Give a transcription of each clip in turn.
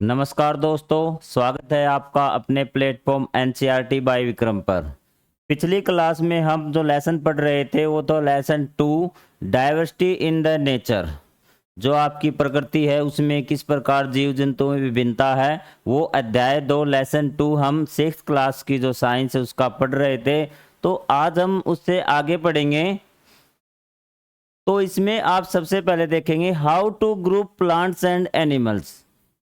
नमस्कार दोस्तों, स्वागत है आपका अपने प्लेटफॉर्म एनसीईआरटी बाय विक्रम पर। पिछली क्लास में हम जो लेसन पढ़ रहे थे वो तो lesson 2 diversity in the nature, जो आपकी प्रकृति है उसमें किस प्रकार जीव जंतुओं में विभिन्नता है, वो अध्याय 2 लेसन 2 हम 6th क्लास की जो साइंस है उसका पढ़ रहे थे। तो आज हम उससे आगे पढ़ेंगे। तो इसमें आप सबसे पहले देखेंगे how to group plants and animals,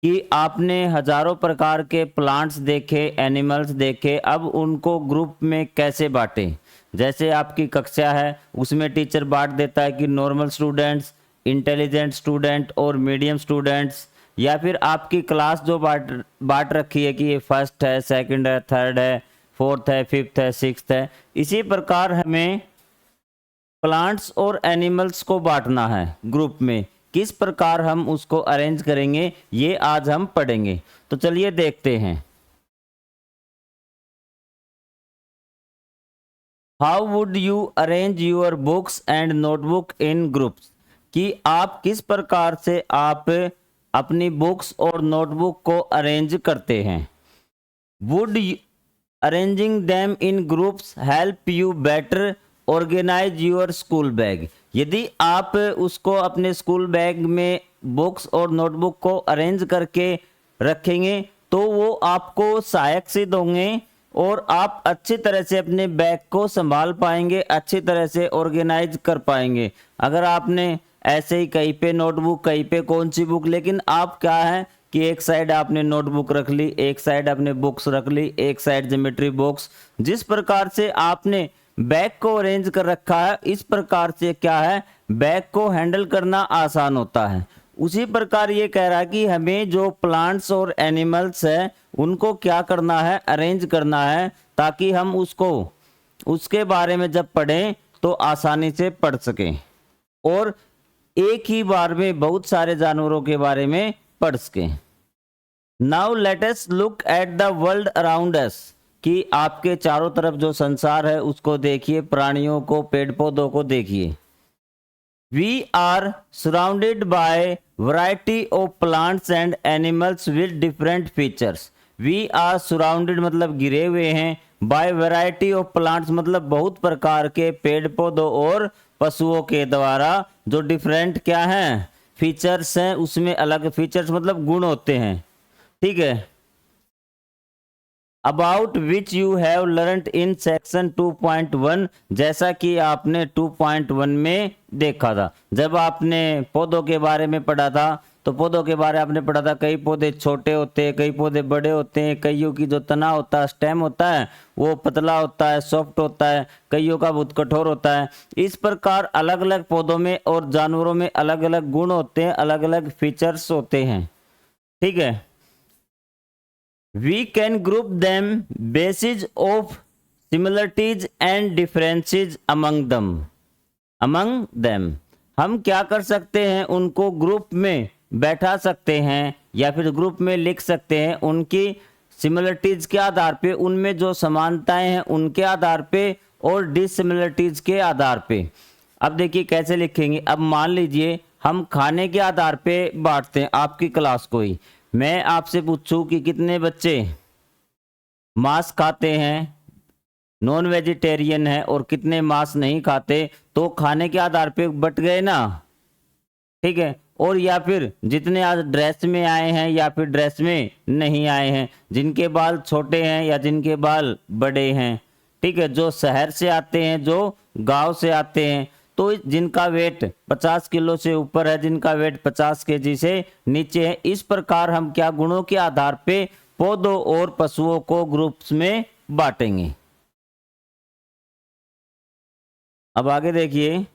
कि आपने हजारों प्रकार के प्लांट्स देखे, एनिमल्स देखे, अब उनको ग्रुप में कैसे बांटें। जैसे आपकी कक्षा है उसमें टीचर बांट देता है कि नॉर्मल स्टूडेंट्स, इंटेलिजेंट स्टूडेंट और मीडियम स्टूडेंट्स, या फिर आपकी क्लास जो बांट रखी है कि ये फर्स्ट है, सेकंड है, थर्ड है, फोर्थ है, फिफ्थ है, सिक्स्थ है। इसी प्रकार हमें प्लांट्स और एनिमल्स को बांटना है ग्रुप में। किस प्रकार हम उसको अरेंज करेंगे ये आज हम पढ़ेंगे। तो चलिए देखते हैं। How would you arrange your books and notebook in groups, कि आप किस प्रकार से आप अपनी बुक्स और नोटबुक को अरेंज करते हैं। Would arranging them in groups help you better organize your school bag, यदि आप उसको अपने स्कूल बैग में बुक्स और नोटबुक को अरेंज करके रखेंगे तो वो आपको सहायक सिद्ध होंगे और आप अच्छी तरह से अपने बैग को संभाल पाएंगे, अच्छी तरह से ऑर्गेनाइज कर पाएंगे। अगर आपने ऐसे ही कहीं पे नोटबुक, कहीं पे कौन सी बुक, लेकिन आप क्या है कि एक साइड आपने नोटबुक रख ली, एक साइड आपने बुक्स रख ली, एक साइड ज्योमेट्री बॉक्स, जिस प्रकार से आपने बैग को अरेंज कर रखा है इस प्रकार से क्या है बैग को हैंडल करना आसान होता है। उसी प्रकार ये कह रहा है कि हमें जो प्लांट्स और एनिमल्स है उनको क्या करना है, अरेंज करना है, ताकि हम उसको उसके बारे में जब पढ़ें तो आसानी से पढ़ सकें और एक ही बार में बहुत सारे जानवरों के बारे में पढ़ सकें। Now let us look at the world around us, कि आपके चारों तरफ जो संसार है उसको देखिए, प्राणियों को, पेड़ पौधों को देखिए। We are surrounded by variety of plants and animals with different features. We are surrounded मतलब घिरे हुए हैं, बाय वैरायटी ऑफ प्लांट्स मतलब बहुत प्रकार के पेड़ पौधों और पशुओं के द्वारा जो डिफरेंट क्या हैं फीचर्स हैं, उसमें अलग फीचर्स मतलब गुण होते हैं। ठीक है, about which you have learned in section 2.1, जैसा कि आपने 2.1 में देखा था। जब आपने पौधों के बारे में पढ़ा था तो पौधों के बारे में आपने पढ़ा था कई पौधे छोटे होते हैं, कई पौधे बड़े होते हैं, कईयों की जो तना होता है, स्टेम होता है, वो पतला होता है, सॉफ्ट होता है, कईयों का बहुत कठोर होता है। इस प्रकार अलग अलग पौधों में और जानवरों में अलग अलग गुण होते हैं, अलग अलग फीचर्स होते हैं। ठीक है, we can group them basis of similarities and differences among them। हम क्या कर सकते हैं, उनको ग्रुप में बैठा सकते हैं या फिर ग्रुप में लिख सकते हैं उनकी सिमिलरिटीज के आधार पे, उनमें जो समानताएं हैं उनके आधार पे और डिसिमिलरिटीज के आधार पे। अब देखिए कैसे लिखेंगे। अब मान लीजिए हम खाने के आधार पे बांटते हैं आपकी क्लास को ही। मैं आपसे पूछूं कि कितने बच्चे मांस खाते हैं, नॉन वेजिटेरियन है, और कितने मांस नहीं खाते, तो खाने के आधार पे बट गए ना। ठीक है, और या फिर जितने आज ड्रेस में आए हैं या फिर ड्रेस में नहीं आए हैं, जिनके बाल छोटे हैं या जिनके बाल बड़े हैं। ठीक है, जो शहर से आते हैं, जो गांव से आते हैं, तो जिनका वेट 50 किलो से ऊपर है, जिनका वेट 50 केजी से नीचे है। इस प्रकार हम क्या गुणों के आधार पे पौधों और पशुओं को ग्रुप्स में बांटेंगे। अब आगे देखिए,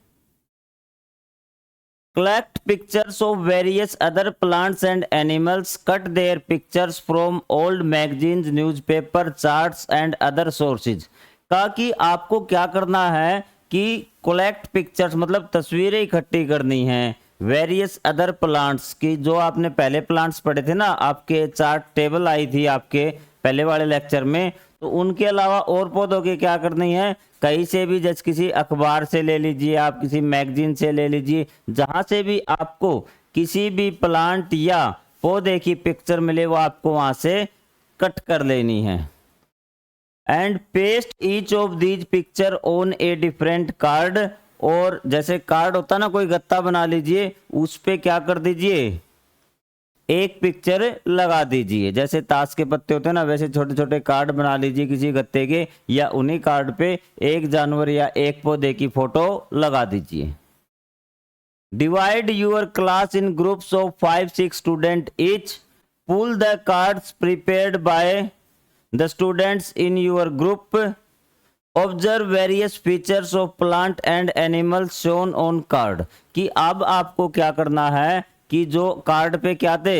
collect pictures of various other plants and animals, cut their pictures from old magazines, newspaper, charts and other sources। कहा कि आपको क्या करना है कि कलेक्ट पिक्चर्स मतलब तस्वीरें इकट्ठी करनी है वेरियस अदर प्लांट्स की। जो आपने पहले प्लांट्स पढ़े थे ना, आपके चार्ट टेबल आई थी आपके पहले वाले लेक्चर में, तो उनके अलावा और पौधों की क्या करनी है, कहीं से भी, जैसे किसी अखबार से ले लीजिए, आप किसी मैगजीन से ले लीजिए, जहां से भी आपको किसी भी प्लांट या पौधे की पिक्चर मिले वो आपको वहां से कट कर लेनी है। And paste each of these picture on a different card, और जैसे कार्ड होता ना कोई गत्ता बना लीजिए, उस पे क्या कर दीजिए, एक पिक्चर लगा दीजिए। जैसे ताश के पत्ते होते हैं ना, वैसे छोटे छोटे कार्ड बना लीजिए किसी गत्ते के, या उन्हीं कार्ड पे एक जानवर या एक पौधे की फोटो लगा दीजिए। Divide your class in groups of 5-6 student each, pull the cards prepared by the students in your group, observe various features of plant and animals shown on card. कि अब आपको क्या करना है कि जो कार्ड पे क्या थे,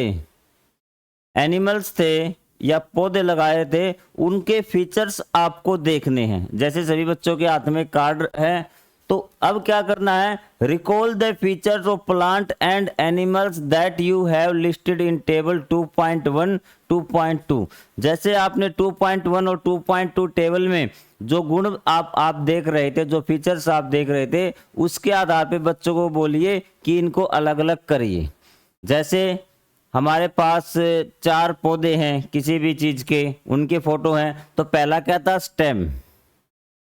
एनिमल्स थे या पौधे लगाए थे, उनके फीचर्स आपको देखने हैं। जैसे सभी बच्चों के हाथ में कार्ड है, तो अब क्या करना है, recall the features of plant and animals that you have listed in table 2.1 2.2। जैसे आपने 2.1 और 2.2 टेबल में जो गुण आप देख रहे थे, जो फीचर्स आप देख रहे थे, उसके आधार पे बच्चों को बोलिए कि इनको अलग अलग करिए। जैसे हमारे पास 4 पौधे हैं किसी भी चीज के, उनके फोटो हैं, तो पहला क्या था, स्टेम।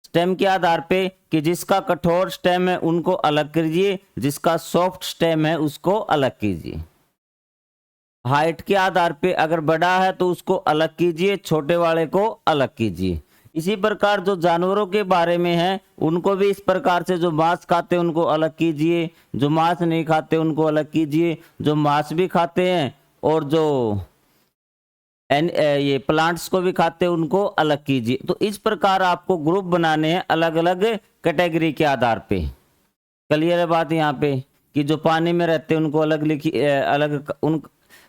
स्टेम के आधार पे कि जिसका कठोर स्टेम है उनको अलग कीजिए, जिसका सॉफ्ट स्टेम है उसको अलग कीजिए। हाइट के आधार पे अगर बड़ा है तो उसको अलग कीजिए, छोटे वाले को अलग कीजिए। इसी प्रकार जो जानवरों के बारे में है उनको भी इस प्रकार से, जो मांस खाते हैं उनको अलग कीजिए, जो मांस नहीं खाते उनको अलग कीजिए, जो मांस भी खाते हैं और जो ये प्लांट्स को भी खाते हैं उनको अलग कीजिए। तो इस प्रकार आपको ग्रुप बनाने हैं अलग अलग कैटेगरी के आधार पे। क्लियर है बात यहाँ पे, कि जो पानी में रहते हैं उनको अलग लिखिए, अलग उन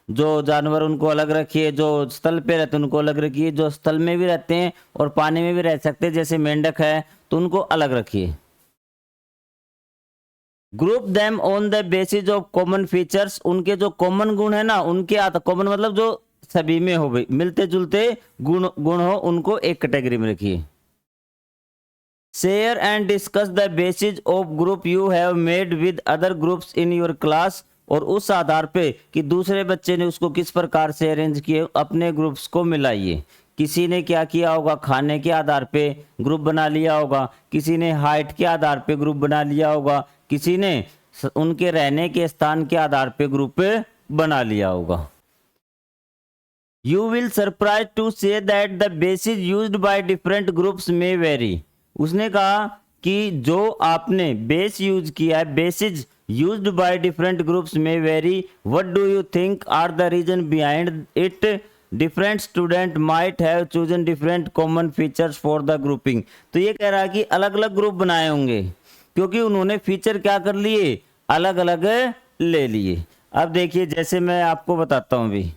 जो जानवर उनको अलग रखिए, जो स्थल पे रहते हैं उनको अलग रखिए, जो स्थल में भी रहते हैं और पानी में भी रह सकते हैं जैसे मेंढक है तो उनको अलग रखिए। Group them on the basis of common features, उनके जो कॉमन गुण है ना, उनके आधार, कॉमन मतलब जो सभी में हो गई, मिलते जुलते गुण हो, उनको एक कैटेगरी में रखिए। Share and discuss the basis of group you have made with other groups in your class, और उस आधार पे कि दूसरे बच्चे ने उसको किस प्रकार से अरेंज किए, अपने ग्रुप्स को मिलाइए। किसी ने क्या किया होगा, खाने के आधार पे ग्रुप बना लिया होगा, किसी ने हाइट के आधार पे ग्रुप बना लिया होगा, किसी ने उनके रहने के स्थान के आधार पे ग्रुप बना लिया होगा। You will surprise to say that the bases used by different groups may vary। उसने कहा कि जो आपने बेस यूज किया है, basis used by different groups may vary। What do you think are the reason behind it? Different student might have chosen different common features for the grouping। तो ये कह रहा है कि अलग अलग ग्रुप बनाए होंगे क्योंकि उन्होंने फीचर क्या कर लिए, अलग अलग ले लिए। अब देखिए, जैसे मैं आपको बताता हूँ, अभी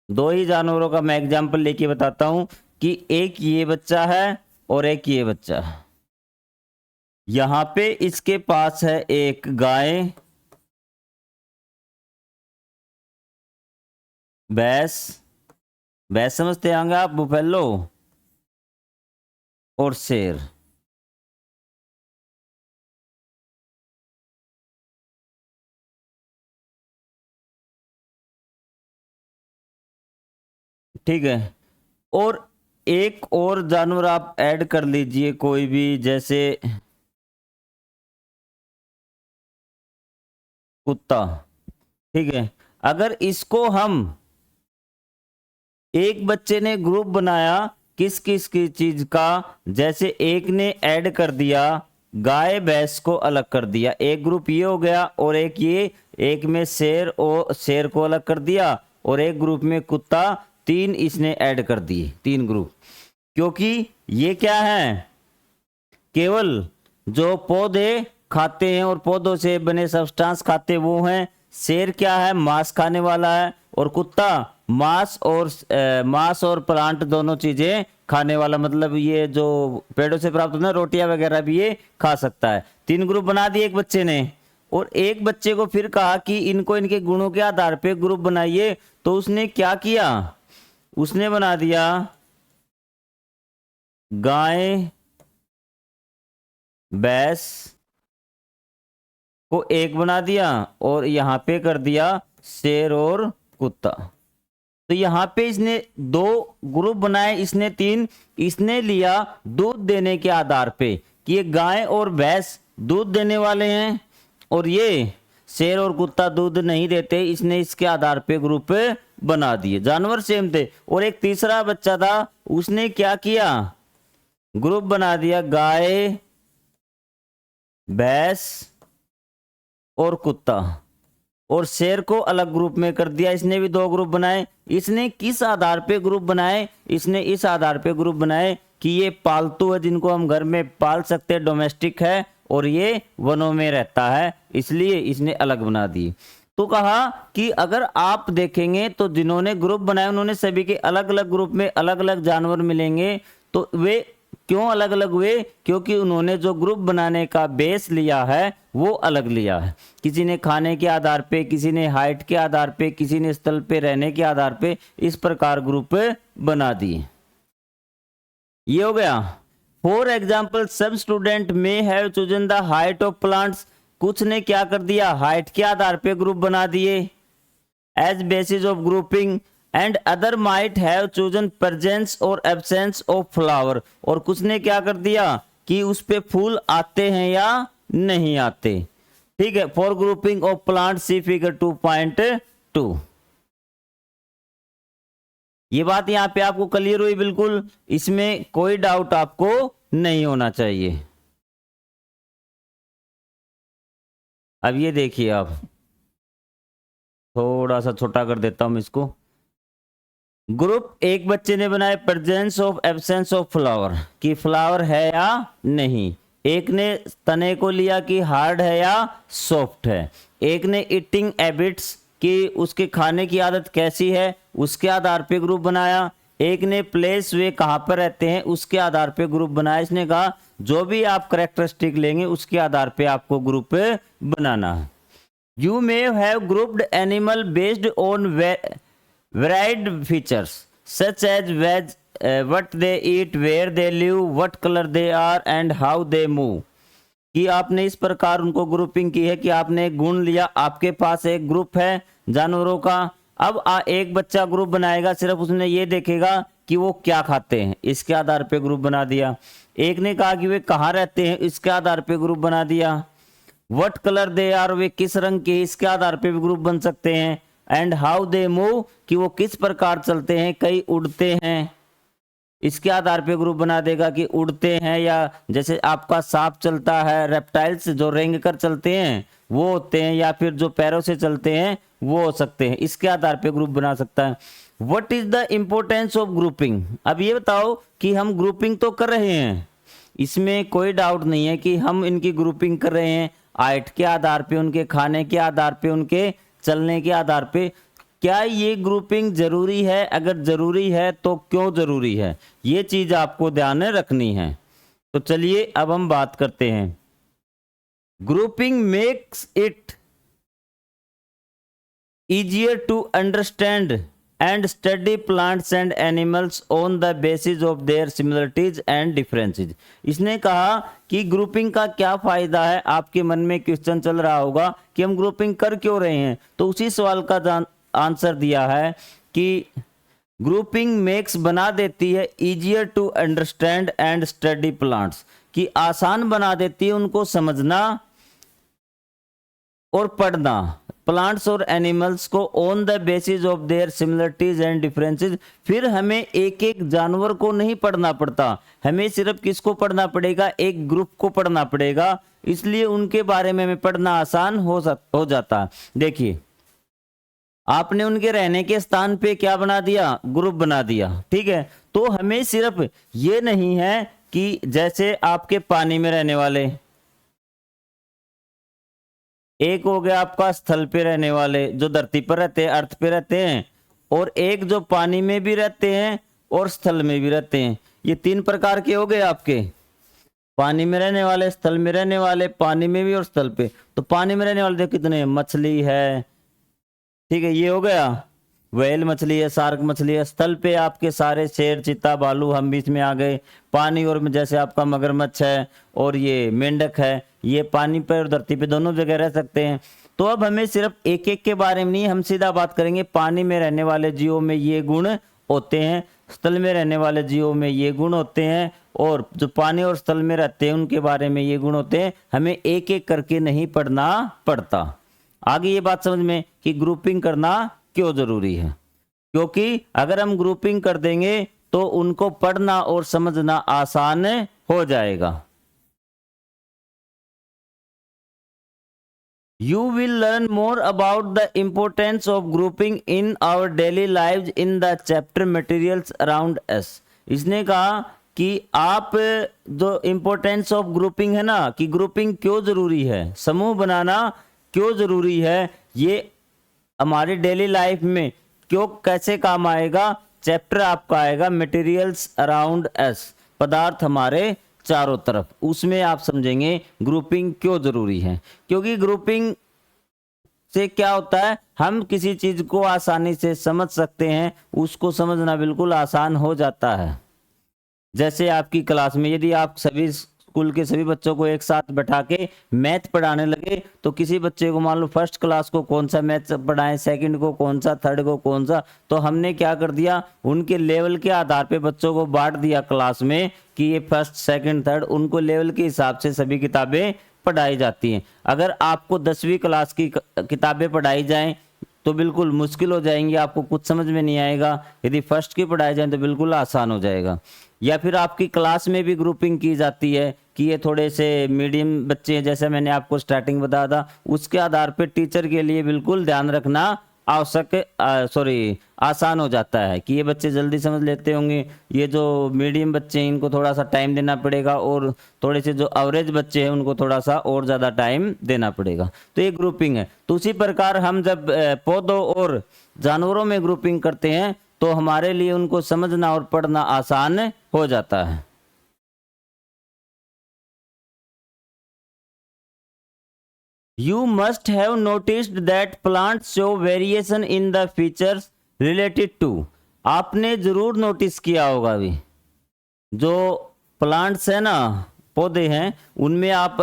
2 ही जानवरों का मैं एग्जाम्पल लेके बताता हूं कि एक ये बच्चा है और एक ये बच्चा है। यहां पे इसके पास है एक गाय, भैंस, भैंस समझते होंगे आप, बुफेलो, और शेर। ठीक है, और एक और जानवर आप ऐड कर लीजिए कोई भी, जैसे कुत्ता। ठीक है, अगर इसको हम, एक बच्चे ने ग्रुप बनाया किस किस की चीज का, जैसे एक ने ऐड कर दिया गाय भैंस को अलग कर दिया, एक ग्रुप ये हो गया, और एक ये, एक में शेर और शेर को अलग कर दिया, और एक ग्रुप में कुत्ता, 3 इसने ऐड कर दिए, 3 ग्रुप। क्योंकि ये क्या है, केवल जो पौधे खाते हैं और पौधों से बने सब्सटेंस खाते वो हैं। शेर क्या है, मांस खाने वाला है, और कुत्ता मांस और प्लांट दोनों चीजें खाने वाला, मतलब ये जो पेड़ों से प्राप्त होता है रोटियां वगैरह भी ये खा सकता है। 3 ग्रुप बना दिए एक बच्चे ने, और एक बच्चे को फिर कहा कि इनको इनके गुणों के आधार पे ग्रुप बनाइए। तो उसने क्या किया, उसने बना दिया गाय भैंस को एक बना दिया, और यहां पे कर दिया शेर और कुत्ता। तो यहाँ पे इसने 2 ग्रुप बनाए, इसने 3। इसने लिया दूध देने के आधार पे कि ये गाय और भैंस दूध देने वाले हैं और ये शेर और कुत्ता दूध नहीं देते, इसने इसके आधार पे ग्रुप बना दिए। जानवर सेम थे। और एक तीसरा बच्चा था, उसने क्या किया, ग्रुप बना दिया गाय, भैंस और कुत्ता, और शेर को अलग ग्रुप में कर दिया। इसने भी 2 ग्रुप बनाए। इसने किस आधार पे ग्रुप बनाए, इसने इस आधार पे ग्रुप बनाए कि ये पालतू है, जिनको हम घर में पाल सकते हैं, डोमेस्टिक है, और ये वनों में रहता है, इसलिए इसने अलग बना दी। तो कहा कि अगर आप देखेंगे तो जिन्होंने ग्रुप बनाए उन्होंने सभी के अलग अलग ग्रुप में अलग अलग जानवर मिलेंगे। तो वे क्यों अलग अलग हुए, क्योंकि उन्होंने जो ग्रुप बनाने का बेस लिया है वो अलग लिया है। किसी ने खाने के आधार पे, किसी ने हाइट के आधार पे, किसी ने स्थल पे रहने के आधार पे, इस प्रकार ग्रुप बना दिए। ये हो गया। फॉर एग्जाम्पल सब स्टूडेंट में have chosen the height of plants. कुछ ने क्या कर दिया, हाइट के आधार पे ग्रुप बना दिए as basis of grouping, and other might have chosen presence और एब्सेंस ऑफ फ्लावर। और कुछ ने क्या कर दिया कि उस पे फूल आते हैं या नहीं आते। ठीक है, for grouping of plant see figure 2.2। ये बात यहां पे आपको क्लियर हुई बिल्कुल, इसमें कोई डाउट आपको नहीं होना चाहिए। अब ये देखिए, आप थोड़ा सा छोटा कर देता हूं इसको। ग्रुप एक बच्चे ने बनाया presence of absence of flower, कि फ्लावर है या नहीं। एक ने तने को लिया कि हार्ड है या सॉफ्ट है। एक ने ईटिंग हैबिट्स, कि उसके खाने की आदत कैसी है, उसके आधार पे ग्रुप बनाया। एक ने प्लेस, वे कहाँ पर रहते हैं, उसके आधार पे ग्रुप बनाया। इसने कहा जो भी आप कैरेक्टरिस्टिक लेंगे उसके आधार पे आपको ग्रुप बनाना है। You may have grouped animal based on varied features such as what they eat, where they live, what color they are and how they move। कि आपने इस प्रकार उनको ग्रुपिंग की है कि आपने एक गुण लिया, आपके पास एक ग्रुप है जानवरों का। अब एक बच्चा ग्रुप बनाएगा, सिर्फ उसने ये देखेगा कि वो क्या खाते हैं, इसके आधार पे ग्रुप बना दिया। एक ने कहा कि वे कहाँ रहते हैं, इसके आधार पे ग्रुप बना दिया। व्हाट कलर दे आर, वे किस रंग के, इसके आधार पे भी ग्रुप बन सकते हैं। एंड हाउ दे मूव, कि वो किस प्रकार चलते हैं, कई उड़ते हैं, इसके आधार पे ग्रुप बना देगा कि उड़ते हैं, या जैसे आपका सांप चलता है, रेप्टाइल्स जो रेंग कर चलते हैं वो होते हैं, या फिर जो पैरों से चलते हैं वो हो सकते हैं, इसके आधार पे ग्रुप बना सकता है। What is the importance of grouping. अब ये बताओ कि हम ग्रुपिंग तो कर रहे हैं, इसमें कोई डाउट नहीं है कि हम इनकी ग्रुपिंग कर रहे हैं हाइट के आधार पे, उनके खाने के आधार पे, उनके चलने के आधार पे। क्या ये ग्रुपिंग जरूरी है, अगर जरूरी है तो क्यों जरूरी है, ये चीज आपको ध्यान में रखनी है। तो चलिए अब हम बात करते हैं। Grouping makes it easier to understand and study plants and animals on the basis of their similarities and differences। इसने कहा कि ग्रुपिंग का क्या फायदा है। आपके मन में क्वेश्चन चल रहा होगा कि हम ग्रुपिंग कर क्यों रहे हैं, तो उसी सवाल का आंसर दिया है कि ग्रुपिंग मेक्स बना देती है easier to understand and study plants, कि आसान बना देती है उनको समझना और पढ़ना, प्लांट्स और एनिमल्स को on the basis of their similarities and differences. फिर हमें एक एक जानवर को नहीं पढ़ना पड़ता, हमें सिर्फ किसको पढ़ना पड़ेगा, एक ग्रुप को पढ़ना पड़ेगा, इसलिए उनके बारे में हमें पढ़ना आसान हो जाता। देखिए आपने उनके रहने के स्थान पे क्या बना दिया, ग्रुप बना दिया, ठीक है। तो हमें सिर्फ ये नहीं है कि जैसे आपके पानी में रहने वाले, एक हो गया आपका स्थल पे रहने वाले जो धरती पर रहते हैं, अर्थ पे रहते हैं, और एक जो पानी में भी रहते हैं और स्थल में भी रहते हैं। ये 3 प्रकार के हो गए आपके, पानी में रहने वाले, स्थल में रहने वाले, पानी में भी और स्थल पे। तो पानी में रहने वाले देखो कितने, मछली है, ठीक है, ये हो गया, व्हेल मछली है, शार्क मछली है। स्थल पे आपके सारे शेर, चीता, भालू, हम बीच में आ गए। पानी और में जैसे आपका मगरमच्छ है और ये मेंढक है, ये पानी पर और धरती पे दोनों जगह रह सकते हैं। तो अब हमें सिर्फ एक एक के बारे में नहीं, हम सीधा बात करेंगे पानी में रहने वाले जीवों में ये गुण होते हैं, स्थल में रहने वाले जीवों में ये गुण होते हैं, और जो पानी और स्थल में रहते हैं उनके बारे में ये गुण होते हैं। हमें एक एक करके नहीं पढ़ना पड़ता। आगे ये बात समझ में कि ग्रुपिंग करना क्यों जरूरी है, क्योंकि अगर हम ग्रुपिंग कर देंगे तो उनको पढ़ना और समझना आसान हो जाएगा। You will learn more about the importance of grouping in our daily lives in the chapter materials around us। इसने कहा कि आप जो इम्पोर्टेंस ऑफ ग्रुपिंग है ना, कि ग्रुपिंग क्यों जरूरी है, समूह बनाना क्यों जरूरी है, ये हमारी डेली लाइफ में क्यों कैसे काम आएगा, चैप्टर आपका आएगा मटेरियल्स अराउंड अस, पदार्थ हमारे चारों तरफ, उसमें आप समझेंगे ग्रुपिंग क्यों जरूरी है। क्योंकि ग्रुपिंग से क्या होता है, हम किसी चीज को आसानी से समझ सकते हैं, उसको समझना बिल्कुल आसान हो जाता है। जैसे आपकी क्लास में यदि आप सभी स्कूल के सभी बच्चों को एक साथ बैठा के मैथ पढ़ाने लगे, तो किसी बच्चे को मान लो फर्स्ट क्लास को कौन सा मैथ पढ़ाएं, सेकंड को कौन सा, थर्ड को कौन सा, तो हमने क्या कर दिया, उनके लेवल के आधार पे बच्चों को बांट दिया क्लास में कि ये फर्स्ट सेकंड थर्ड, उनको लेवल के हिसाब से सभी किताबें पढ़ाई जाती हैं। अगर आपको 10वीं क्लास की किताबें पढ़ाई जाएं तो बिल्कुल मुश्किल हो जाएंगी, आपको कुछ समझ में नहीं आएगा। यदि फर्स्ट की पढ़ाई जाए तो बिल्कुल आसान हो जाएगा। या फिर आपकी क्लास में भी ग्रुपिंग की जाती है कि ये थोड़े से मीडियम बच्चे हैं, जैसे मैंने आपको स्टार्टिंग बताया था, उसके आधार पर टीचर के लिए बिल्कुल ध्यान रखना आसान हो जाता है कि ये बच्चे जल्दी समझ लेते होंगे, ये जो मीडियम बच्चे हैं इनको थोड़ा सा टाइम देना पड़ेगा, और थोड़े से जो एवरेज बच्चे हैं उनको थोड़ा सा और ज़्यादा टाइम देना पड़ेगा। तो ये ग्रुपिंग है। तो उसी प्रकार हम जब पौधों और जानवरों में ग्रुपिंग करते हैं तो हमारे लिए उनको समझना और पढ़ना आसान हो जाता है। You must have noticed that plants show variation in the features related to। आपने जरूर नोटिस किया होगा भी, जो प्लांट्स है ना, पौधे हैं, उनमें आप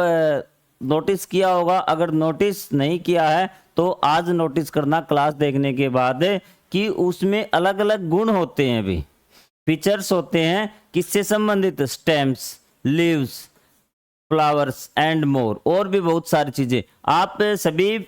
नोटिस किया होगा। अगर नोटिस नहीं किया है तो आज नोटिस करना क्लास देखने के बाद कि उसमें अलग अलग गुण होते हैं भी, फीचर्स होते हैं, किससे संबंधित, stems, leaves, flowers and more, और भी बहुत सारी चीजें। आप सभी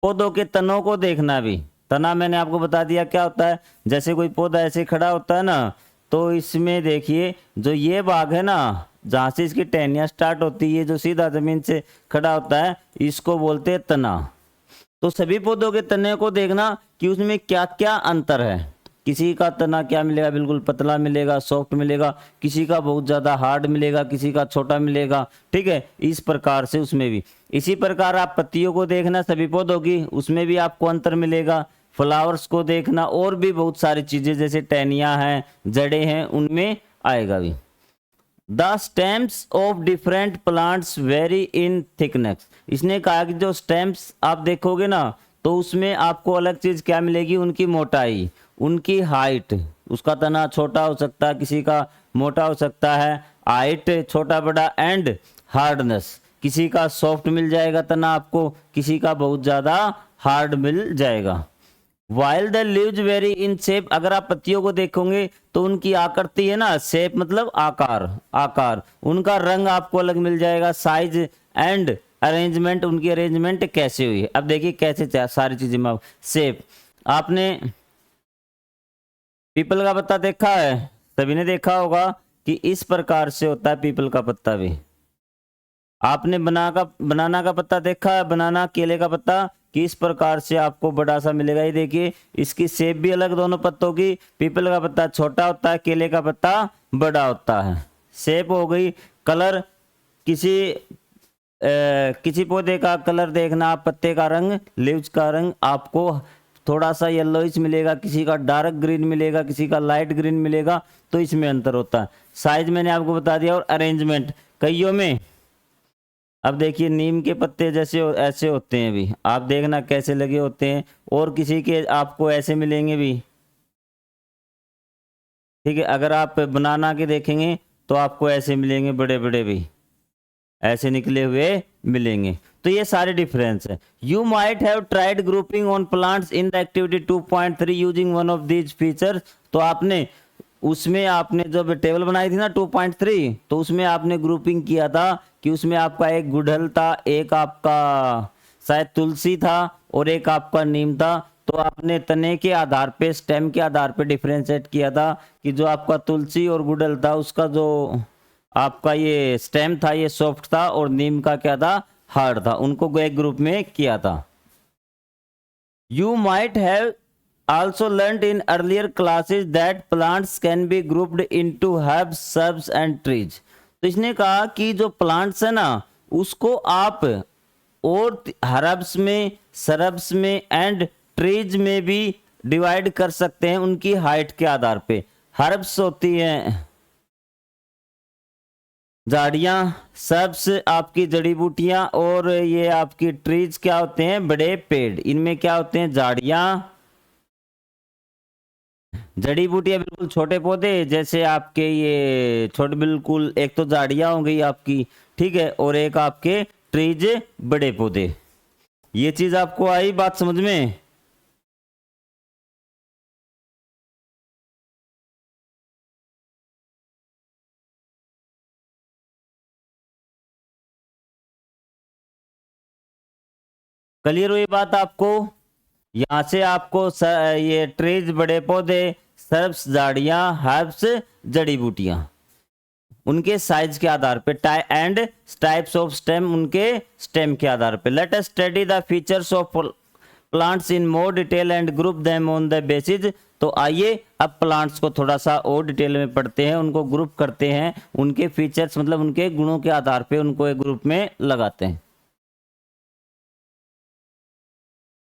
पौधों के तनों को देखना भी, तना मैंने आपको बता दिया क्या होता है। जैसे कोई पौधा ऐसे खड़ा होता है ना, तो इसमें देखिए जो ये भाग है ना, जहां से इसकी टहनियां स्टार्ट होती है, जो सीधा जमीन से खड़ा होता है, इसको बोलते हैं तना। तो सभी पौधों के तने को देखना कि उसमें क्या क्या अंतर है। किसी का तना क्या मिलेगा, बिल्कुल पतला मिलेगा, सॉफ्ट मिलेगा, किसी का बहुत ज़्यादा हार्ड मिलेगा, किसी का छोटा मिलेगा, ठीक है। इस प्रकार से उसमें भी इसी प्रकार आप पत्तियों को देखना सभी पौधों की, उसमें भी आपको अंतर मिलेगा। फ्लावर्स को देखना, और भी बहुत सारी चीज़ें जैसे टहनियाँ हैं, जड़ें हैं, उनमें आएगा भी। The stems of different plants very in thickness. इसने कहा कि जो स्टेम्स आप देखोगे ना, तो उसमें आपको अलग चीज़ क्या मिलेगी, उनकी मोटाई, उनकी हाइट, उसका तना छोटा हो सकता है, किसी का मोटा हो सकता है, हाइट छोटा बड़ा, एंड हार्डनेस, किसी का सॉफ्ट मिल जाएगा तना आपको, किसी का बहुत ज़्यादा हार्ड मिल जाएगा। While the leaves very in shape, अगर आप पत्तियों को देखोगे तो उनकी आकृति है ना, शेप मतलब आकार, आकार, उनका रंग आपको अलग मिल जाएगा, साइज एंड अरेंजमेंट, उनकी अरेंजमेंट कैसे हुई है। अब देखिए कैसे सारी चीजें में, शेप, आपने पीपल का पत्ता देखा है, सभी ने देखा होगा कि इस प्रकार से होता है पीपल का पत्ता भी। आपने बनाना का पत्ता देखा है, बनाना, केले का पत्ता, कि इस प्रकार से आपको बड़ा सा मिलेगा। ये देखिए इसकी शेप भी अलग दोनों पत्तों की, पीपल का पत्ता छोटा होता है, केले का पत्ता बड़ा होता है। शेप हो गई, कलर, किसी पौधे का कलर देखना आप, पत्ते का रंग, लीव्स का रंग आपको थोड़ा सा येलोइश मिलेगा, किसी का डार्क ग्रीन मिलेगा, किसी का लाइट ग्रीन मिलेगा, तो इसमें अंतर होता है। साइज मैंने आपको बता दिया, और अरेंजमेंट कईयों में, अब देखिए नीम के पत्ते जैसे ऐसे होते हैं भी, आप देखना कैसे लगे होते हैं, और किसी के आपको ऐसे मिलेंगे भी, ठीक है। अगर आप बनाना के देखेंगे तो आपको ऐसे मिलेंगे, बड़े बड़े भी ऐसे निकले हुए मिलेंगे। तो ये सारे डिफरेंस है। You might have tried grouping on plants in the activity 2.3 using one of these features. तो आपने उसमें आपने जब टेबल बनाई थी ना 2.3, तो उसमें आपने ग्रुपिंग किया था कि उसमें आपका एक गुड़हल था, एक आपका शायद तुलसी था और एक आपका नीम था। तो आपने तने के आधार पे, स्टेम के आधार पे डिफरेंशिएट किया था कि जो आपका तुलसी और गुड़हल था उसका जो आपका ये स्टेम था ये सॉफ्ट था और नीम का क्या था, हार्ड था। उनको एक ग्रुप में किया था। You might have also learned in earlier classes that plants can be grouped into herbs, shrubs and trees। तो इसने कहा कि जो प्लांट्स है ना उसको आप और हर्ब्स में, सरब्स में एंड ट्रीज में भी डिवाइड कर सकते हैं उनकी हाइट के आधार पे। हर्ब्स होती हैं झाड़ियाँ, सब्स आपकी जड़ी बूटियाँ, और ये आपकी ट्रीज क्या होते हैं, बड़े पेड़। इनमें क्या होते हैं, झाड़ियाँ, जड़ी बूटियाँ बिल्कुल छोटे पौधे, जैसे आपके ये छोटे बिल्कुल, एक तो झाड़ियाँ हो गई आपकी, ठीक है, और एक आपके ट्रीज बड़े पौधे। ये चीज आपको आई बात समझ में? क्लियर हुई बात आपको? यहाँ से आपको ये ट्रीज बड़े पौधे, सर्ब्स झाड़ियाँ, हर्ब्स जड़ी बूटियाँ, उनके साइज के आधार पे, एंड टाइप्स ऑफ स्टेम, उनके स्टेम के आधार पे। Let us study the features of plants in more detail and group them on the basis. तो आइए अब प्लांट्स को थोड़ा सा और डिटेल में पढ़ते हैं, उनको ग्रुप करते हैं, उनके फीचर्स मतलब उनके गुणों के आधार पे उनको एक ग्रुप में लगाते हैं।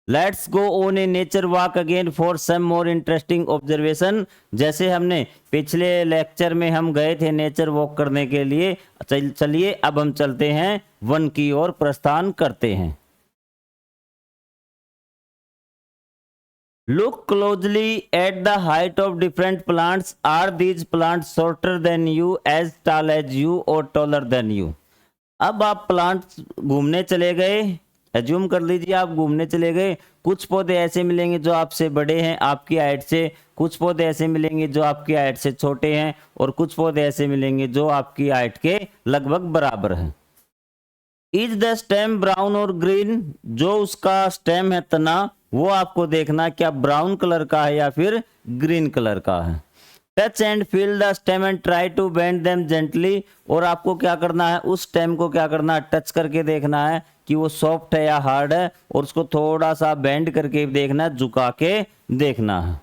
Let's go on a nature walk again for some more interesting observation. जैसे हमने पिछले लेक्चर में हम गए थे नेचर वॉक करने के लिए, चलिए अब हम चलते हैं वन की ओर प्रस्थान करते हैं। Look closely at the height of different plants. Are these plants shorter than you, as tall as you और टॉलर देन यू। अब आप प्लांट्स घूमने चले गए, एज्यूम कर लीजिए आप घूमने चले गए, कुछ पौधे ऐसे मिलेंगे जो आपसे बड़े हैं आपकी हाइट से, कुछ पौधे ऐसे मिलेंगे जो आपकी हाइट से छोटे हैं, और कुछ पौधे ऐसे मिलेंगे जो आपकी हाइट के लगभग बराबर हैं। इज द स्टेम ब्राउन और ग्रीन? जो उसका स्टेम है, तना, वो आपको देखना क्या ब्राउन कलर का है या फिर ग्रीन कलर का है। Touch and feel the stem and try to bend them gently. और आपको क्या करना है, उस स्टेम को क्या करना है, टच करके देखना है कि वो सॉफ्ट है या हार्ड है, और उसको थोड़ा सा बेंड करके देखना है, झुका के देखना है।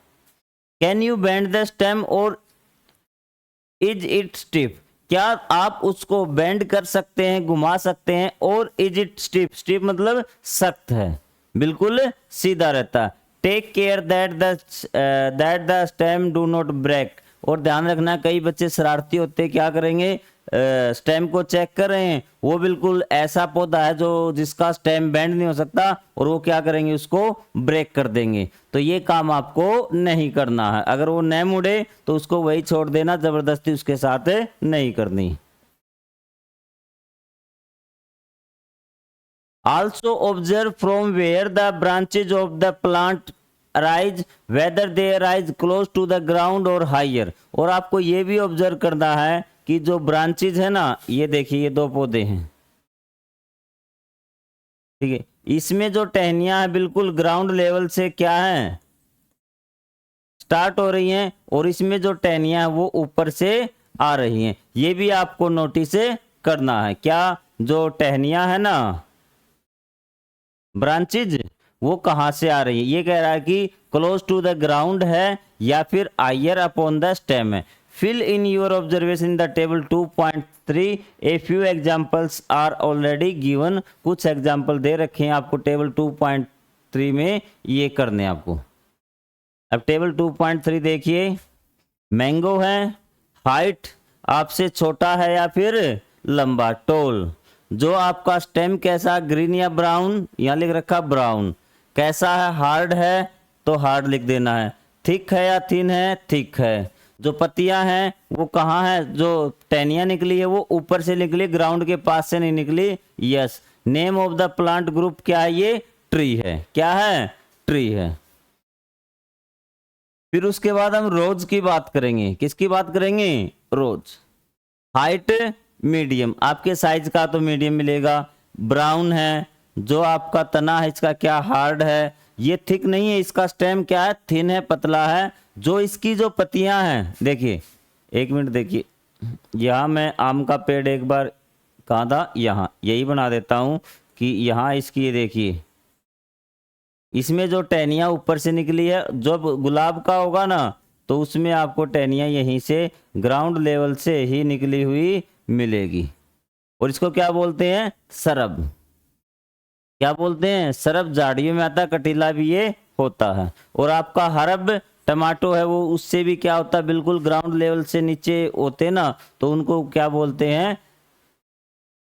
Can you bend the stem और इज इट स्टिफ? क्या आप उसको बेंड कर सकते हैं, घुमा सकते हैं, और इज इट स्टिफ? स्टिफ मतलब सख्त है, बिल्कुल सीधा रहता है। Take care that the stem do not break. और ध्यान रखना, कई बच्चे शरारती होते क्या करेंगे, स्टेम को चेक कर रहे हैं, वो बिल्कुल ऐसा पौधा है जो जिसका स्टेम बेंड नहीं हो सकता, और वो क्या करेंगे, उसको ब्रेक कर देंगे। तो ये काम आपको नहीं करना है। अगर वो नहीं मुड़े तो उसको वही छोड़ देना, जबरदस्ती उसके साथ नहीं करनी। Also observe from where the branches of the plant arise, whether they arise close to the ground or higher। और आपको ये भी ऑब्जर्व करना है कि जो ब्रांचेज है ना, ये देखिए ये दो पौधे हैं, ठीक है, इसमें जो टहनियां हैं बिल्कुल ग्राउंड लेवल से क्या है, स्टार्ट हो रही हैं, और इसमें जो टहनियां हैं वो ऊपर से आ रही हैं। ये भी आपको नोटिस करना है। क्या जो टहनियां है ना, ब्रांचेज, वो कहां से आ रही है? ये कह रहा है कि क्लोज टू द ग्राउंड है या फिर हायर अपॉन द स्टेम है। Fill in your observation in the table 2.3। A few examples are already given. कुछ एग्जांपल दे रखे हैं आपको टेबल 2.3 में, ये करने आपको। अब टेबल 2.3 देखिए, मैंगो है, हाइट आपसे छोटा है या फिर लंबा, टोल। जो आपका स्टेम कैसा, ग्रीन या ब्राउन, यहाँ लिख रखा ब्राउन। कैसा है, हार्ड है, तो हार्ड लिख देना है। थिक है या थिन है, थिक है। जो पत्तियां हैं वो कहाँ है, जो टहनियाँ निकली है वो ऊपर से निकली, ग्राउंड के पास से नहीं निकली, yes. Name of the plant group क्या है? ये ट्री है। क्या है? ट्री है। फिर उसके बाद हम रोज की बात करेंगे। किसकी बात करेंगे? रोज। हाइट मीडियम, आपके साइज का तो मीडियम मिलेगा। ब्राउन है, जो आपका तना है इसका क्या? हार्ड है। ये थिक नहीं है, इसका स्टेम क्या है? थिन है, पतला है। जो इसकी जो पत्तियां हैं, देखिए एक मिनट देखिए, यहाँ मैं आम का पेड़ एक बार कहाँ था, यहाँ यही बना देता हूँ कि यहाँ इसकी ये देखिए, इसमें जो टहनियाँ ऊपर से निकली है, जब गुलाब का होगा ना तो उसमें आपको टहनियाँ यहीं से ग्राउंड लेवल से ही निकली हुई मिलेगी। और इसको क्या बोलते हैं? सरब। क्या बोलते हैं? सरब। झाड़ियों में आता, कटीला भी ये होता है। और आपका हरब टमाटो है, वो उससे भी क्या होता है? बिल्कुल ग्राउंड लेवल से नीचे होते हैं ना, तो उनको क्या बोलते हैं?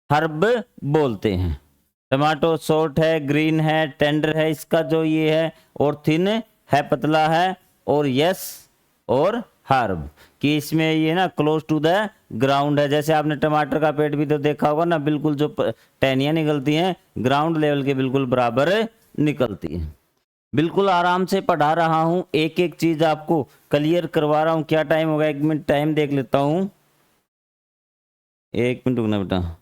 हर्ब बोलते हैं। टमाटो शॉर्ट है, ग्रीन है, टेंडर है इसका जो ये है, और थिन है, पतला है। और यस और हर्ब कि इसमें ये ना क्लोज टू द ग्राउंड है। जैसे आपने टमाटर का पेड़ भी तो देखा होगा ना, बिल्कुल जो टहनियाँ निकलती हैं ग्राउंड लेवल के बिल्कुल बराबर निकलती हैं। बिल्कुल आराम से पढ़ा रहा हूँ, एक एक चीज आपको क्लियर करवा रहा हूँ। क्या टाइम होगा? 1 मिनट टाइम देख लेता हूँ। 1 मिनट रुकना बेटा।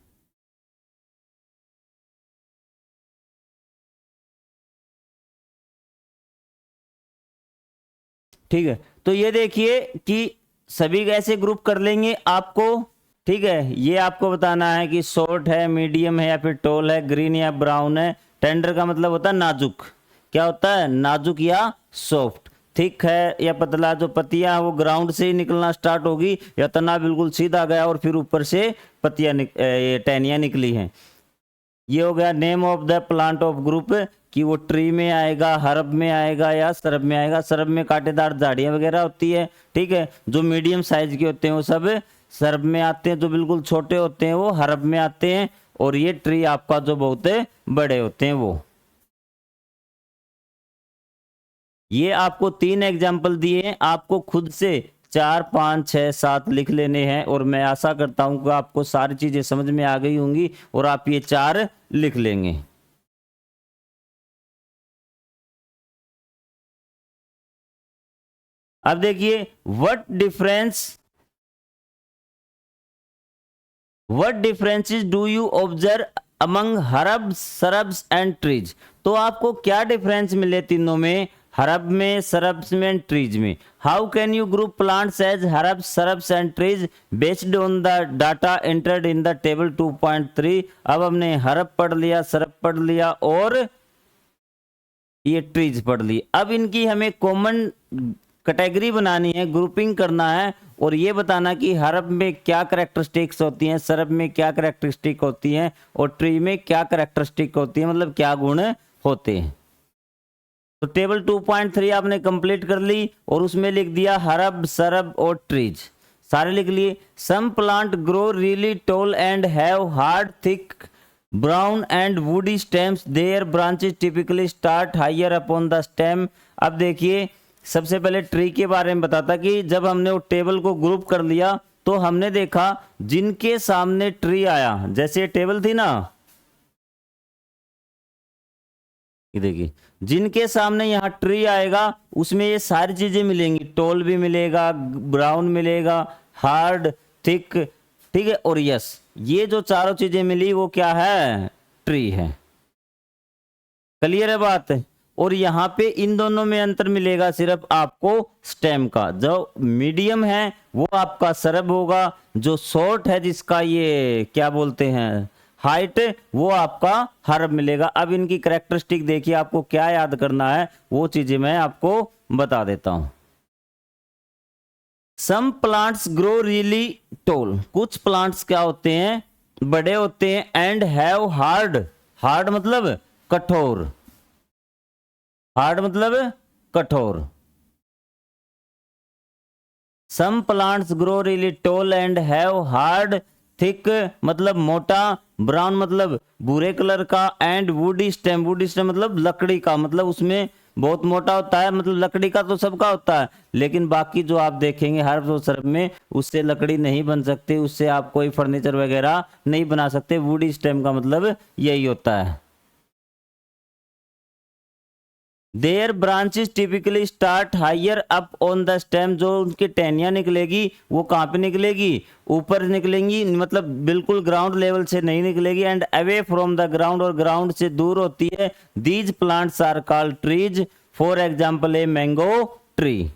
ठीक है, तो ये देखिए कि सभी कैसे ग्रुप कर लेंगे आपको। ठीक है, ये आपको बताना है कि शॉर्ट है, मीडियम है या फिर टॉल है, ग्रीन या ब्राउन है। टेंडर का मतलब होता है नाजुक। क्या होता है? नाजुक या सॉफ्ट। थिक है या पतला, जो पत्तियां हैं वो ग्राउंड से ही निकलना स्टार्ट होगी, या तना बिल्कुल सीधा गया और फिर ऊपर से पत्तियां ये टहनियां निकली हैं। ये हो गया name of the plant of group, कि वो ट्री में आएगा, हर्ब में आएगा या सरब में आएगा। सरब में कांटेदार झाड़ियां वगैरह होती है। ठीक है, जो मीडियम साइज के होते हैं वो सब सरब में आते हैं, जो बिल्कुल छोटे होते हैं वो हर्ब में आते हैं। और ये ट्री आपका जो बहुत बड़े होते हैं वो। ये आपको 3 एग्जाम्पल दिए हैं, आपको खुद से 4, 5, 6, 7 लिख लेने हैं। और मैं आशा करता हूं कि आपको सारी चीजें समझ में आ गई होंगी और आप ये 4 लिख लेंगे। अब देखिए, what differences do you observe among herbs, shrubs and trees? तो आपको क्या डिफरेंस मिले तीनों में? हर्ब में, सरब्स में एंड ट्रीज में। How can you group plants as herbs, shrubs and trees based on the data entered in the table 2.3? अब हमने हर्ब पढ़ लिया, सरब पढ़ लिया और ये ट्रीज पढ़ ली। अब इनकी हमें कॉमन कैटेगरी बनानी है, ग्रुपिंग करना है और ये बताना कि हर्ब में क्या कैरेक्टरिस्टिक्स होती हैं, सरब में क्या कैरेक्टरिस्टिक होती हैं और ट्री में क्या कैरेक्टरिस्टिक होती है, मतलब क्या गुण होते हैं। तो टेबल 2.3 आपने कंप्लीट कर ली और उसमें लिख दिया हर्ब, सरब और ट्रीज, सारे लिख लिए। Some plant grow really tall and have hard thick brown and woody stems, their branches typically start higher upon the stem। अब देखिए, सबसे पहले ट्री के बारे में बताता कि जब हमने वो टेबल को ग्रुप कर लिया तो हमने देखा जिनके सामने ट्री आया, जैसे ये टेबल थी ना, ये देखिए जिनके सामने यहाँ ट्री आएगा उसमें ये सारी चीजें मिलेंगी। टॉल भी मिलेगा, ब्राउन मिलेगा, हार्ड, थिक, ठीक है, और यस, ये जो चारों चीजें मिली वो क्या है? ट्री है। क्लियर है बात? और यहाँ पे इन दोनों में अंतर मिलेगा सिर्फ आपको स्टेम का। जो मीडियम है वो आपका सरब होगा, जो शॉर्ट है जिसका ये क्या बोलते हैं हाइट, वो आपका हर्ब मिलेगा। अब इनकी कैरेक्टरिस्टिक देखिए, आपको क्या याद करना है वो चीजें मैं आपको बता देता हूं। Some plants grow really tall, कुछ प्लांट्स क्या होते हैं? बड़े होते हैं। एंड हैव हार्ड, हार्ड मतलब कठोर, हार्ड मतलब कठोर। Some plants grow really tall and have hard, thick मतलब मोटा, ब्राउन मतलब भूरे कलर का, and woody stem, woody stem मतलब लकड़ी का, मतलब उसमें बहुत मोटा होता है, मतलब लकड़ी का तो सबका होता है, लेकिन बाकी जो आप देखेंगे हर्ब्स और सर्ब में उससे लकड़ी नहीं बन सकती, उससे आप कोई फर्नीचर वगैरह नहीं बना सकते। वुडी स्टेम का मतलब यही होता है। Their branches typically start higher up on the stem, जो उनकी टहनियाँ निकलेगी वो कहाँ पे निकलेगी, ऊपर निकलेंगी, मतलब बिल्कुल ग्राउंड लेवल से नहीं निकलेगी। And away from the ground, और ग्राउंड से दूर होती है। These plants are called trees, for example a mango tree.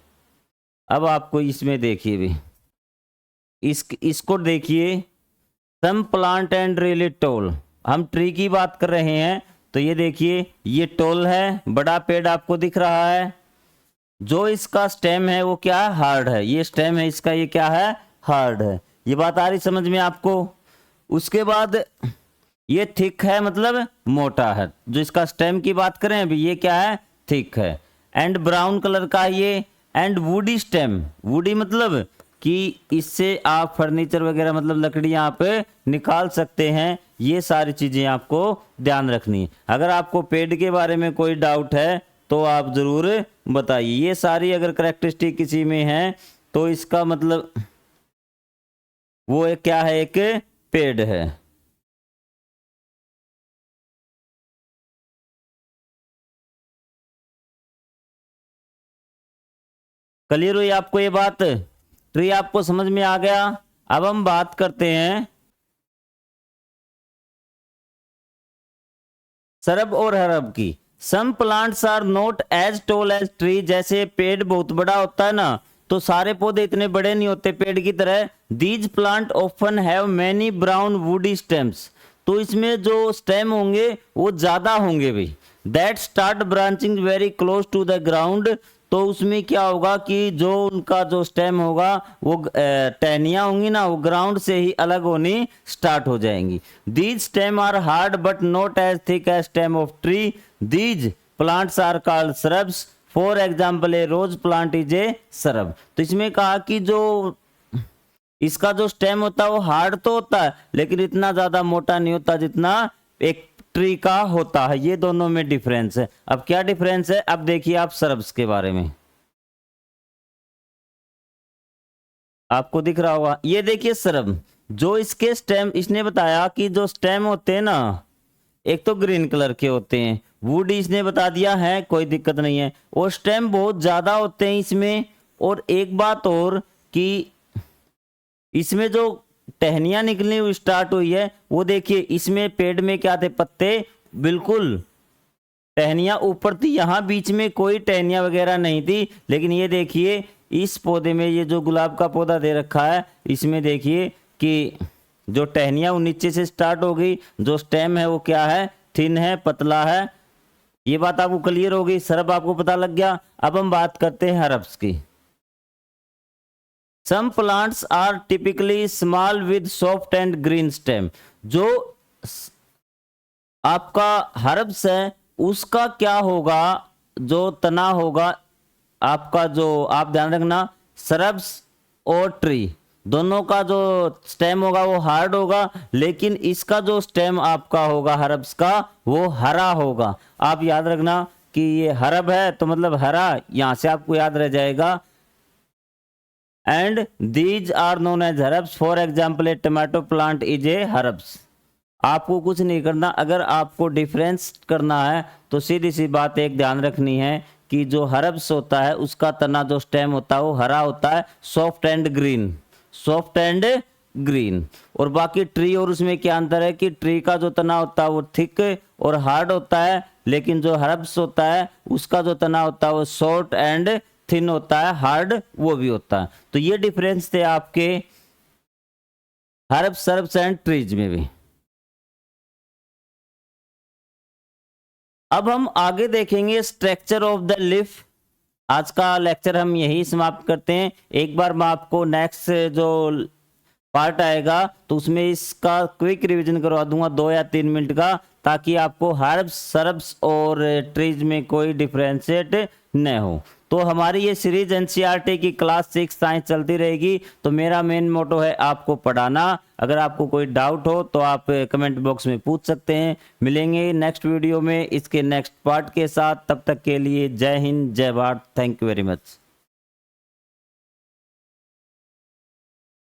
अब आपको इसमें देखिए भी, इसको देखिए, some plant and really tall. हम ट्री की बात कर रहे हैं, तो ये देखिए ये टोल है, बड़ा पेड़ आपको दिख रहा है। जो इसका स्टेम है वो क्या है, हार्ड है। ये स्टेम है इसका, ये क्या है, हार्ड है। ये बात आ रही समझ में आपको। उसके बाद ये थिक है, मतलब मोटा है। जो इसका स्टेम की बात करें अभी, ये क्या है, थिक है। एंड ब्राउन कलर का ये। एंड वुडी स्टेम, वुडी मतलब कि इससे आप फर्नीचर वगैरह, मतलब लकड़ी यहाँ पे निकाल सकते हैं। ये सारी चीजें आपको ध्यान रखनी है। अगर आपको पेड़ के बारे में कोई डाउट है तो आप जरूर बताइए। ये सारी अगर करेक्टरिस्टिक किसी में है तो इसका मतलब वो एक क्या है, एक पेड़ है। क्लियर हुई आपको ये बात, ट्री आपको समझ में आ गया। अब हम बात करते हैं सरब और हरब की। Some plants are not as tall as tree, जैसे पेड़ बहुत बड़ा होता है ना, तो सारे पौधे इतने बड़े नहीं होते पेड़ की तरह। These plant often have many brown woody stems, तो इसमें जो स्टेम होंगे वो ज्यादा होंगे भाई। That start branching very close to the ground, तो उसमें क्या होगा कि जो उनका जो स्टेम होगा वो टहनियाँ होंगी ना, वो ग्राउंड से ही अलग होनी स्टार्ट हो जाएंगी। These stem are hard but not as thick as stem of tree. These plants are called shrubs, for example a rose plant is a shrub. तो इसमें कहा कि जो इसका जो स्टेम होता है वो हार्ड तो होता है, लेकिन इतना ज्यादा मोटा नहीं होता जितना एक ट्री का होता है। ये दोनों में डिफरेंस है। अब क्या डिफरेंस है, अब देखिए आप श्रब्स के बारे में आपको दिख रहा होगा। ये देखिए श्रब, जो इसके स्टेम, इसने बताया कि जो स्टेम होते हैं ना, एक तो ग्रीन कलर के होते हैं। वुड इसने बता दिया है, कोई दिक्कत नहीं है। और स्टेम बहुत ज्यादा होते हैं इसमें। और एक बात और कि इसमें जो टहनियां निकलनी हुई स्टार्ट हुई है, वो देखिए इसमें पेड़ में क्या थे, पत्ते बिल्कुल टहनियां ऊपर थी, यहां बीच में कोई टहनियां वगैरह नहीं थी। लेकिन ये देखिए इस पौधे में, ये जो गुलाब का पौधा दे रखा है, इसमें देखिए कि जो टहनियां वो नीचे से स्टार्ट हो गई। जो स्टेम है वो क्या है, थिन है, पतला है। ये बात आपको क्लियर हो गई, सरब आपको पता लग गया। अब हम बात करते हैं हर्ब्स की। Some plants are typically small with soft and green stem. जो आपका हर्ब्स है उसका क्या होगा, जो तना होगा आपका, जो आप ध्यान रखना, श्रब्स और ट्री दोनों का जो स्टेम होगा वो हार्ड होगा, लेकिन इसका जो स्टेम आपका होगा हर्ब्स का वो हरा होगा। आप याद रखना कि ये हरब है तो मतलब हरा, यहां से आपको याद रह जाएगा। And these are known as herbs, for example a tomato plant is a herbs. आपको कुछ नहीं करना, अगर आपको डिफरेंस करना है तो सीधी सी बात एक ध्यान रखनी है कि जो हर्ब्स होता है उसका तना, जो स्टेम होता है वो हरा होता है, soft and green, soft and green. और बाकी ट्री और उसमें क्या अंतर है कि ट्री का जो तना होता है वो थिक और हार्ड होता है, लेकिन जो हर्ब्स होता है उसका जो तना होता है वो शॉर्ट एंड थिन होता है, हार्ड वो भी होता है। तो ये डिफरेंस थे आपके हर्ब्स, सर्ब्स एंड ट्रीज में भी। अब हम आगे देखेंगे स्ट्रक्चर ऑफ द लीफ। आज का लेक्चर हम यही समाप्त करते हैं। एक बार मैं आपको नेक्स्ट जो पार्ट आएगा तो उसमें इसका क्विक रिवीजन करवा दूंगा 2 या 3 मिनट का, ताकि आपको हर्ब्स, सर्ब्स और ट्रीज में कोई डिफरेंशिएट न हो। तो हमारी ये सीरीज एनसीईआरटी की क्लास 6 साइंस चलती रहेगी। तो मेरा मेन मोटो है आपको पढ़ाना। अगर आपको कोई डाउट हो तो आप कमेंट बॉक्स में पूछ सकते हैं। मिलेंगे नेक्स्ट वीडियो में इसके नेक्स्ट पार्ट के साथ। तब तक के लिए जय हिंद, जय Bharat. Thank you very much.